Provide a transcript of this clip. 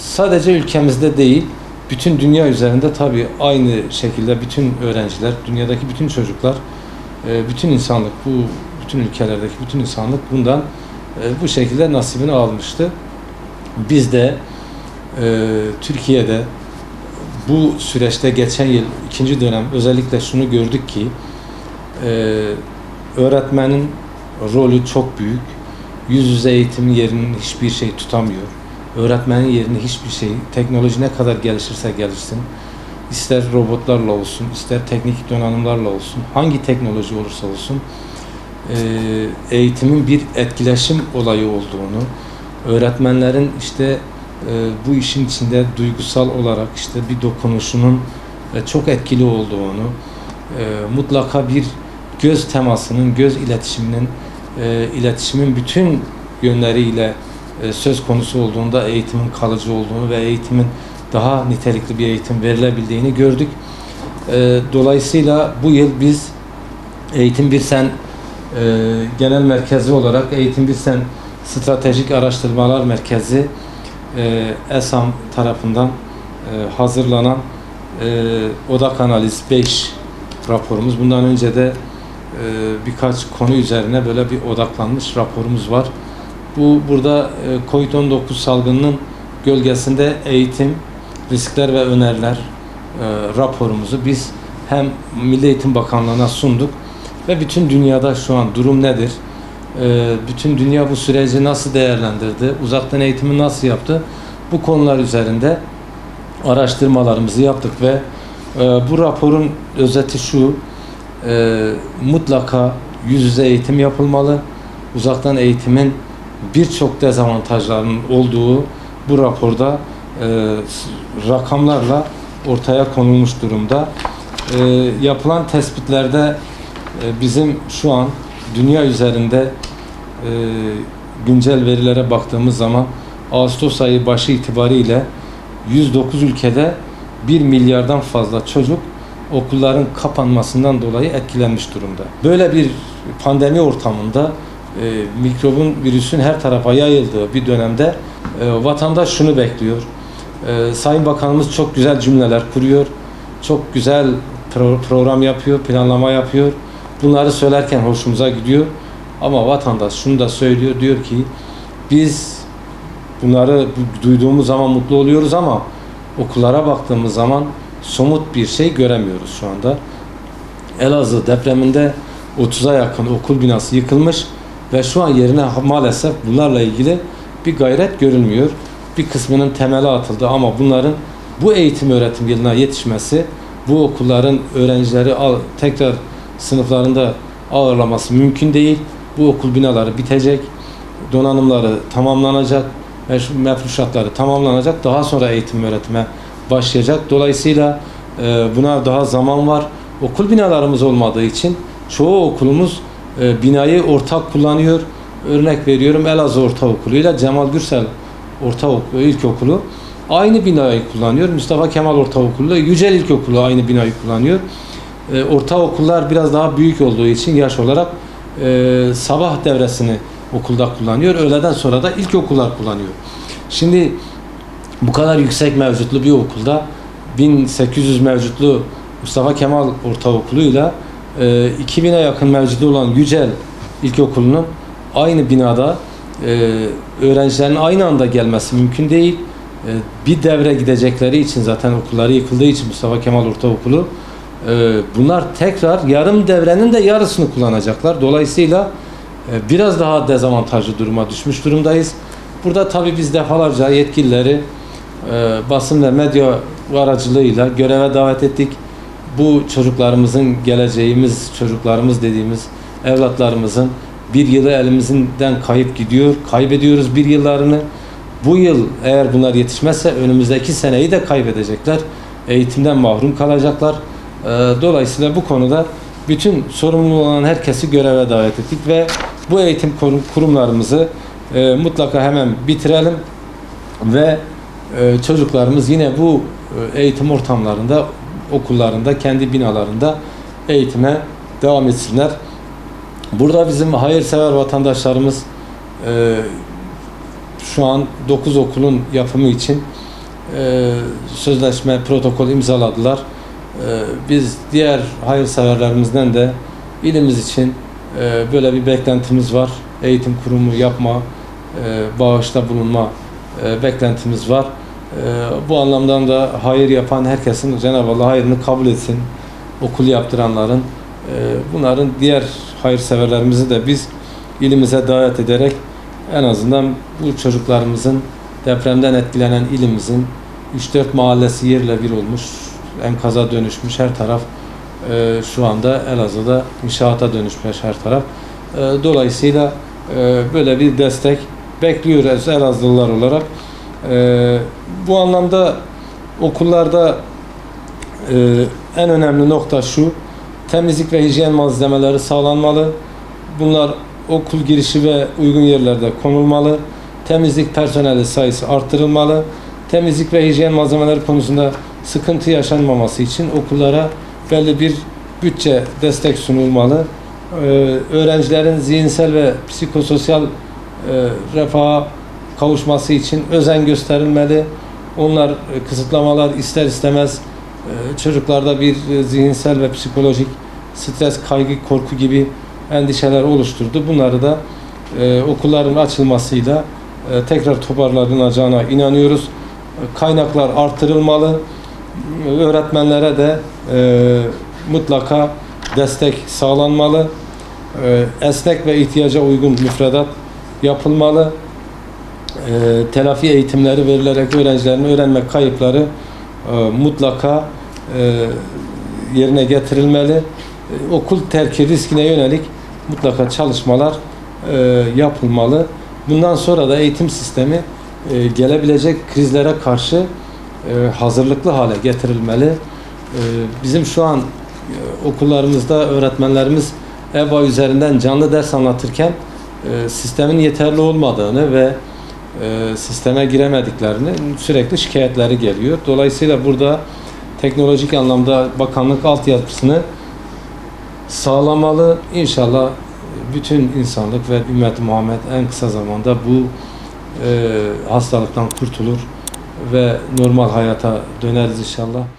sadece ülkemizde değil, bütün dünya üzerinde tabii aynı şekilde bütün öğrenciler, dünyadaki bütün çocuklar, bütün insanlık, bütün ülkelerdeki bütün insanlık bundan bu şekilde nasibini almıştı. Biz de Türkiye'de bu süreçte geçen yıl ikinci dönem özellikle şunu gördük ki öğretmenin rolü çok büyük. Yüz yüze eğitimin yerini hiçbir şey tutamıyor. Öğretmenin yerini hiçbir şey, teknoloji ne kadar gelişirse gelişsin, ister robotlarla olsun, ister teknik donanımlarla olsun, hangi teknoloji olursa olsun, eğitimin bir etkileşim olayı olduğunu, öğretmenlerin işte bu işin içinde duygusal olarak işte bir dokunuşunun çok etkili olduğunu, mutlaka bir göz temasının, göz iletişiminin, iletişimin bütün yönleriyle söz konusu olduğunda eğitimin kalıcı olduğunu ve eğitimin daha nitelikli bir eğitim verilebildiğini gördük. Dolayısıyla bu yıl biz Eğitim Birsen Genel Merkezi olarak Eğitim Birsen Stratejik Araştırmalar Merkezi ESAM tarafından hazırlanan Odak Analiz 5 raporumuz. Bundan önce de birkaç konu üzerine böyle bir odaklanmış raporumuz var. Burada COVID-19 salgınının gölgesinde eğitim, riskler ve öneriler raporumuzu biz hem Milli Eğitim Bakanlığı'na sunduk ve bütün dünyada şu an durum nedir? Bütün dünya bu süreci nasıl değerlendirdi? Uzaktan eğitimi nasıl yaptı? Bu konular üzerinde araştırmalarımızı yaptık ve bu raporun özeti şu: mutlaka yüz yüze eğitim yapılmalı. Uzaktan eğitimin birçok dezavantajlarının olduğu bu raporda rakamlarla ortaya konulmuş durumda. Yapılan tespitlerde bizim şu an dünya üzerinde güncel verilere baktığımız zaman Ağustos ayı başı itibariyle 109 ülkede 1 milyardan fazla çocuk okulların kapanmasından dolayı etkilenmiş durumda. Böyle bir pandemi ortamında mikrobun, virüsün her tarafa yayıldığı bir dönemde vatandaş şunu bekliyor. Sayın Bakanımız çok güzel cümleler kuruyor. Çok güzel program yapıyor, planlama yapıyor. Bunları söylerken hoşumuza gidiyor. Ama vatandaş şunu da söylüyor. Diyor ki biz bunları duyduğumuz zaman mutlu oluyoruz ama okullara baktığımız zaman somut bir şey göremiyoruz şu anda. Elazığ depreminde 30'a yakın okul binası yıkılmış ve şu an yerine maalesef bunlarla ilgili bir gayret görülmüyor. Bir kısmının temeli atıldı ama bunların bu eğitim öğretim yılına yetişmesi, bu okulların öğrencileri tekrar sınıflarında ağırlaması mümkün değil. Bu okul binaları bitecek, donanımları tamamlanacak, mefruşatları tamamlanacak. Daha sonra eğitim öğretime başlayacak. Dolayısıyla buna daha zaman var. Okul binalarımız olmadığı için çoğu okulumuz binayı ortak kullanıyor. Örnek veriyorum, Elazığ Ortaokulu ile Cemal Gürsel İlkokulu aynı binayı kullanıyor. Mustafa Kemal Ortaokulu ile Yücel İlkokulu aynı binayı kullanıyor. Ortaokullar biraz daha büyük olduğu için yaş olarak sabah devresini okulda kullanıyor. Öğleden sonra da ilkokullar kullanıyor. Şimdi bu kadar yüksek mevcutlu bir okulda 1800 mevcutlu Mustafa Kemal Ortaokulu ile 2000'e yakın mevcudu olan Yücel İlkokulu'nun aynı binada öğrencilerin aynı anda gelmesi mümkün değil. Bir devre gidecekleri için, zaten okulları yıkıldığı için Mustafa Kemal Ortaokulu, bunlar tekrar yarım devrenin de yarısını kullanacaklar. Dolayısıyla biraz daha dezavantajlı duruma düşmüş durumdayız. Burada tabii biz defalarca yetkilileri basın ve medya aracılığıyla göreve davet ettik. Bu çocuklarımızın, geleceğimiz çocuklarımız dediğimiz evlatlarımızın bir yılı elimizden kayıp gidiyor. Kaybediyoruz bir yıllarını. Bu yıl eğer bunlar yetişmezse önümüzdeki seneyi de kaybedecekler. Eğitimden mahrum kalacaklar. Dolayısıyla bu konuda bütün sorumlu olan herkesi göreve davet ettik ve bu eğitim kurumlarımızı mutlaka hemen bitirelim ve çocuklarımız yine bu eğitim ortamlarında, okullarında, kendi binalarında eğitime devam etsinler. Burada bizim hayırsever vatandaşlarımız şu an 9 okulun yapımı için sözleşme, protokol imzaladılar. Biz diğer hayırseverlerimizden de ilimiz için böyle bir beklentimiz var. Eğitim kurumu yapma, bağışta bulunma beklentimiz var. Bu anlamdan da hayır yapan herkesin Cenab-ı Allah hayrını kabul etsin. Okul yaptıranların, bunların diğer hayırseverlerimizi de biz ilimize davet ederek en azından bu çocuklarımızın depremden etkilenen ilimizin 3-4 mahallesi yerle bir olmuş, enkaza dönüşmüş her taraf. Şu anda Elazığ'da inşaata dönüşmüş her taraf. Dolayısıyla böyle bir destek bekliyoruz Elazığlılar olarak. Bu anlamda okullarda en önemli nokta şu: temizlik ve hijyen malzemeleri sağlanmalı. Bunlar okul girişi ve uygun yerlerde konulmalı. Temizlik personeli sayısı artırılmalı. Temizlik ve hijyen malzemeleri konusunda sıkıntı yaşanmaması için okullara belli bir bütçe destek sunulmalı. Öğrencilerin zihinsel ve psikososyal refaha kavuşması için özen gösterilmeli. Onlar kısıtlamalar ister istemez çocuklarda bir zihinsel ve psikolojik stres, kaygı, korku gibi endişeler oluşturdu. Bunları da okulların açılmasıyla tekrar toparlanacağına inanıyoruz. Kaynaklar artırılmalı. Öğretmenlere de mutlaka destek sağlanmalı. Esnek ve ihtiyaca uygun müfredat yapılmalı. Telafi eğitimleri verilerek öğrencilerin öğrenme kayıpları mutlaka yerine getirilmeli. Okul terki riskine yönelik mutlaka çalışmalar yapılmalı. Bundan sonra da eğitim sistemi gelebilecek krizlere karşı hazırlıklı hale getirilmeli. Bizim şu an okullarımızda öğretmenlerimiz EBA üzerinden canlı ders anlatırken sistemin yeterli olmadığını ve sisteme giremediklerini sürekli şikayetleri geliyor. Dolayısıyla burada teknolojik anlamda bakanlık altyapısını sağlamalı. İnşallah bütün insanlık ve ümmet-i Muhammed en kısa zamanda bu hastalıktan kurtulur ve normal hayata döneriz inşallah.